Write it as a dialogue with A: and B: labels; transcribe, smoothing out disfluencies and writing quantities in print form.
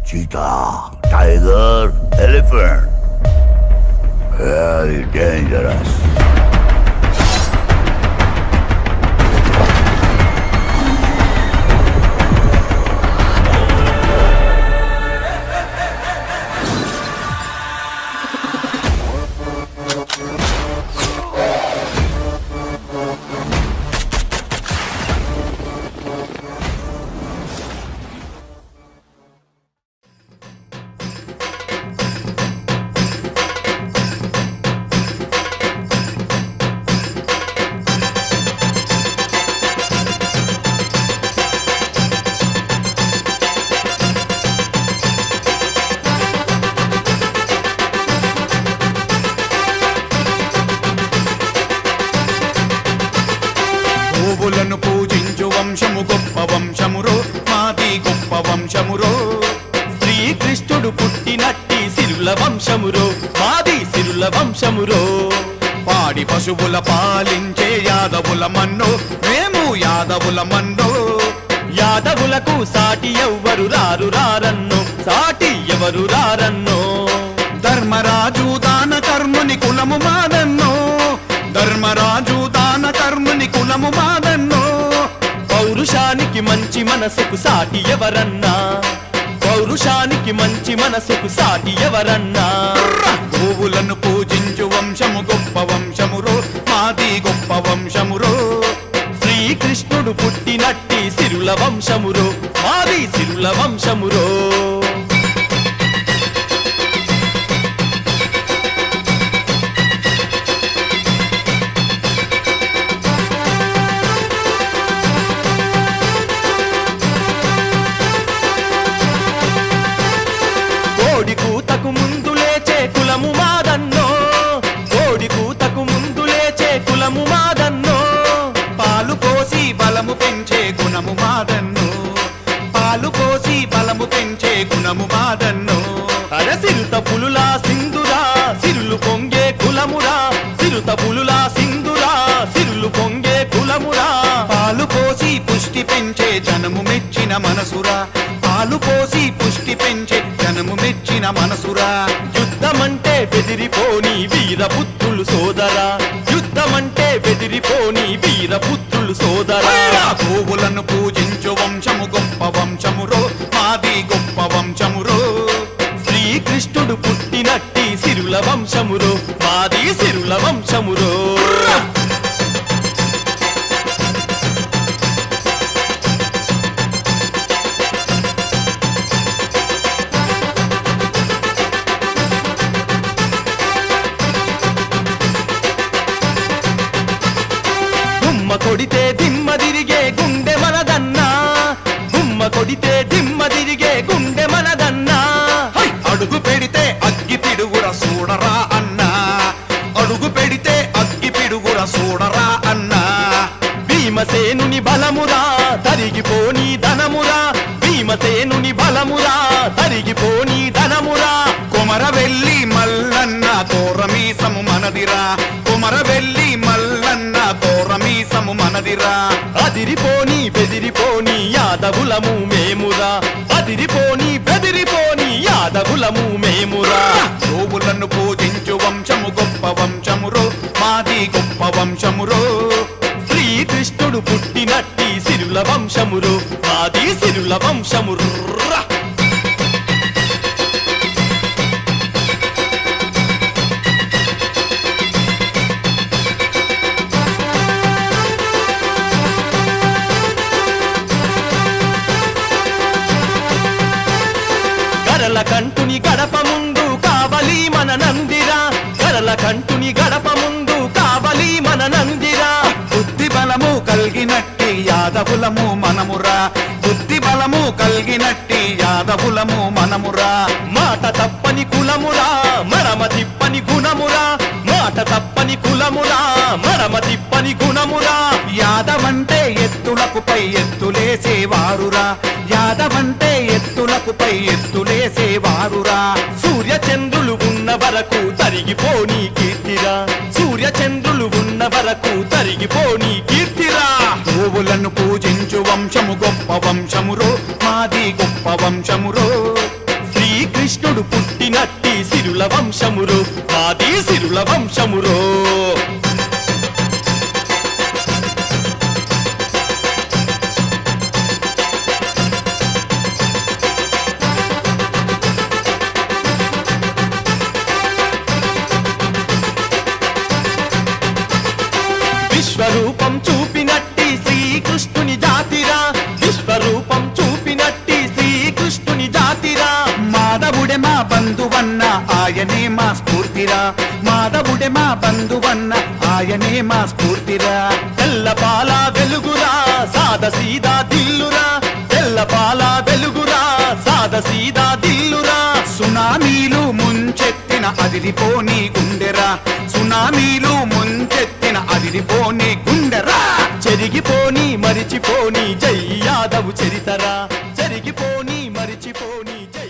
A: cheetah, tiger, elephant. Very dangerous.
B: గోవులను పూజించు వంశము గొప్ప వంశమురో, మాది గొప్ప వంశమురో.
C: శ్రీకృష్ణుడు పుట్టినట్టి సిరుల వంశమురో, మాది సిరుల వంశమురో.
B: పాడి పశువుల పాలించే యాదవుల మన్నో, మేము యాదవుల మన్నో.
C: యాదవులకు సాటి ఎవ్వరు రారు రారన్నో, సాటి ఎవరు రారన్నో.
B: ధర్మరాజు దాన కర్ముని కులము మాదన్నో, ధర్మరాజు దాన కర్ముని కులము మాదన్నో.
C: పౌరుషానికి మంచి మనసుకు సాటి ఎవరన్నా, పౌరుషానికి మంచి మనసుకు సాటి ఎవరన్నా.
B: గోవులను పూజించు వంశము గొప్ప వంశమురో, మాది గొప్ప వంశమురో.
C: శ్రీకృష్ణుడు పుట్టినట్టి సిరుల వంశమురో, మాది సిరుల వంశమురో. కోడి కూతకు ముందు లేచే కులము మాదన్నో, కోడి కూతకు ముందు లేచే కులము మాదన్నో.
B: పాలు పోసి బలము పెంచే గుణము మాదన్ను, పాలు పోసి బలము పెంచే గుణము మాదన్ను.
C: సిరుత పులులా సింధురా, సిరులు పొంగే కులమురా. సిరుత పులులా సింధురా, సిరులు పొంగే కులమురా.
B: పాలు పోసి పుష్టి పెంచే జనము మెచ్చిన మనసురా, పాలు పోసి పుష్టి పెంచే జనము మెచ్చిన మనసురా.
C: యుద్ధమంటే బెదిరిపోని వీరపుత్రులు సోదరా, యుద్ధమంటే బెదిరిపోని వీరపుత్రులు సోదరా.
B: గోవులను పూజించు వంశము గొప్ప వంశమురో, మాది గొప్ప వంశమురో.
C: శ్రీకృష్ణుడు పుట్టినట్టి సిరుల వంశమురో, మాది సిరుల వంశమురో. గుమ్మ కొడితే దిమ్మ తిరిగే గుండె మనదన్నా, గుమ్మ కొడితే దిమ్మ తిరిగే గుండె మనదన్నా.
B: అడుగు పెడితే అగ్గి పిడుగుర చూడరా అన్నా, అడుగు పెడితే అగ్గి పిడుగుర చూడరా అన్నా.
C: భీమసేనుని బలమురా, తరిగిపోని ధనమురా. భీమసేనుని బలమురా, తరిగిపోని ధనమురా.
B: కొమరవెల్లి మల్లన్న తోరమీసము మనదిరా, కొమరవెల్లి మల్లన్న తోరమీసము మనదిరా.
C: అదిరిపోని బెదిరిపోని యాదవులము మేమురా, అదిరిపోని బెదిరిపోని యాదవులము మేమురా.
B: గోవులను పూజించు వంశము గొప్ప వంశమురో, మాది గొప్ప వంశమురో.
C: శ్రీకృష్ణుడు పుట్టినట్టి సిరుల వంశమురో, మాది సిరుల వంశముర్రా. గరల కంటుని గడప ముందు కావలి మన నందిరా, గరల కంటుని గడప ముందు కావలి మన నందిరా.
B: బుద్ధి బలము కలిగినట్టి యాదవులము మనమురా, బుద్ధి బలము కలిగినట్టి యాదవులము మనమురా.
C: మాట తప్పని కులమురా, మడమ తిప్పని గుణమురా. మాట తప్పని కులమురా, మడమ తిప్పని గుణమురా.
B: యాదవంటే ఎత్తులకు పై ఎత్తులేసేవారురా, యాదవంటే ఎత్తులకు పై ఎత్తులేసేవారురా.
C: సూర్యచంద్రులు ఉన్న వరకు తరిగిపోని కీర్తిరా, సూర్యచంద్రులు ఉన్న వరకు తరిగిపోని కీర్తిరా.
B: గోవులను పూజించు వంశము గొప్ప వంశమురో, మాది గొప్ప వంశమురో.
C: శ్రీకృష్ణుడు పుట్టినట్టి సిరుల వంశమురో మాది సిరుల వంశమురో విశ్వరూపం చూపినట్టి శ్రీకృష్ణుని జాతిరా విశ్వరూపం చూపినట్టి శ్రీకృష్ణుని జాతిరా
B: మాధవుడే మా బంధువన్న ఆయనే మా స్ఫూర్తిరా మాధవుడే మా బంధువన్న ఆయనే మా స్ఫూర్తిరా
C: తెల్లపాల వెలుగురా సాద సీదా దిల్లురా తెల్లపాల వెలుగురా సాద సీదా దిల్లురా
B: సునామీలు ముంచెత్తిన అదిరిపోని గుండెరా సునామీలు ముంచెత్తిన అదిరిపోని గుండెరా
C: చెరిగిపోని మరిచిపోని జై యాదవ్ చరితరా చెరిగిపోని మరిచిపోని జై